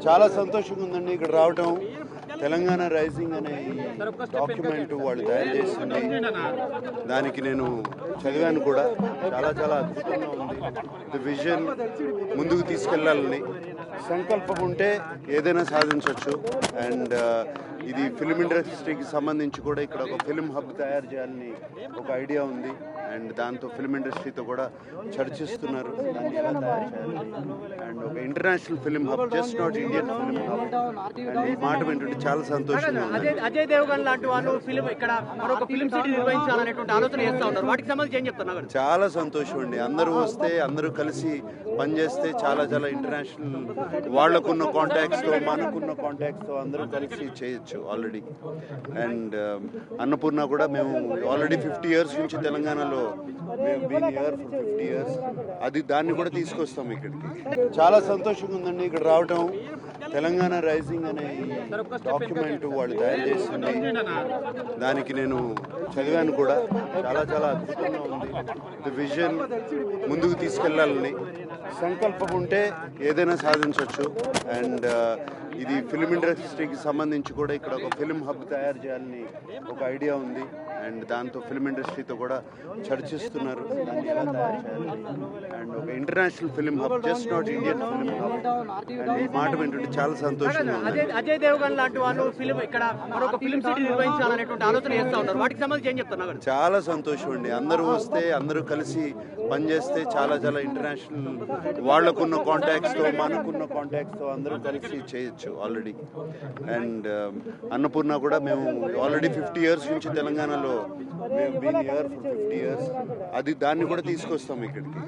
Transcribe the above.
చాలా సంతోషంగా ఉందండి ఇక్కడ రావటం. తెలంగాణ రైజింగ్ అనే డాక్యుమెంట్ వాళ్ళు తయారు చేసింది, దానికి నేను చదివాను కూడా. చాలా చాలా అద్భుతంగా ఉంది. ది విజన్ ముందుకు తీసుకెళ్లాలని సంకల్పం ఉంటే ఏదైనా సాధించవచ్చు. అండ్ ఇది ఫిల్మ్ ఇండస్ట్రీకి సంబంధించి కూడా ఇక్కడ ఒక ఫిల్మ్ హబ్ తయారు చేయాలని ఒక ఐడియా ఉంది. అండ్ దాంతో ఫిల్మ్ ఇండస్ట్రీతో కూడా చర్చిస్తున్నారు దాన్ని ఎలా తయారు చేయాలి. అండ్ ఒక international film hub, just not Indian film hub. And ఈ మాట వింటుంటే చాలా సంతోషంగా ఉంది. అజయ్ దేవగన్ లాంటి వాళ్ళు ఫిల్మ్ ఇక్కడ మరొక ఫిల్మ్ సిటీ నిర్వహించాలనేటువంటి ఆలోచన చేస్తా ఉన్నారు. వాటికి సంబంధించి ఏం చెప్తున్నారు? చాలా సంతోషం అండి. అందరూ వస్తే, అందరూ కలిసి పనిచేస్తే చాలా చాలా ఇంటర్నేషనల్ వాళ్ళకున్న కాంటాక్ట్స్తో, మనకున్న కాంటాక్ట్స్తో అందరూ కలిసి చేయొచ్చు ఆల్రెడీ. అండ్ అన్నపూర్ణ కూడా మేము ఆల్రెడీ 50 years నుంచి తెలంగాణలో మేము బీన్ హియర్ ఫర్ 50 years. అది దాన్ని కూడా తీసుకొస్తాం ఇక్కడికి. చాలా సంతోషంగా ఉందండి ఇక్కడ రావటం. తెలంగాణ రైజింగ్ అనే డాక్యుమెంట్ వాళ్ళు తయారు చేసింది, దానికి నేను చదివాను కూడా. చాలా చాలా అద్భుతంగా ఉంది. ది విజన్ ముందుకు తీసుకెళ్లాలని సంకల్పం ఉంటే ఏదైనా సాధించవచ్చు. అండ్ ఇది ఫిల్మ్ ఇండస్ట్రీకి సంబంధించి కూడా ఇక్కడ ఒక ఫిల్మ్ హబ్ తయారు చేయాలని ఒక ఐడియా ఉంది. అండ్ దాంతో ఫిల్మ్ ఇండస్ట్రీతో కూడా చర్చిస్తున్నారు దాన్ని ఎలా తయారు చేయాలి. అండ్ ఒక international film hub, just not Indian film hub. And ఈ మాట వింటుంటే చాలా సంతోషంగా ఉంది. అజయ్ దేవగన్ లాంటి వాళ్ళు ఫిల్మ్ ఇక్కడ మరొక ఫిల్మ్ సిటీ నిర్వహించాలనేటువంటి ఆలోచన చేస్తా ఉన్నారు. వాటికి సంబంధించి ఏం చెప్తున్నారు? చాలా సంతోషం అండి. అందరూ వస్తే, అందరూ కలిసి పనిచేస్తే చాలా చాలా ఇంటర్నేషనల్ వాళ్ళకున్న కాంటాక్ట్స్తో, మనకున్న కాంటాక్ట్స్తో అందరూ కలిసి చేయొచ్చు ఆల్రెడీ. అండ్ అన్నపూర్ణ కూడా మేము ఆల్రెడీ 50 years నుంచి తెలంగాణలో మేము బీన్ హియర్ ఫర్ 50 years. అది దాన్ని కూడా తీసుకొస్తాం ఇక్కడికి.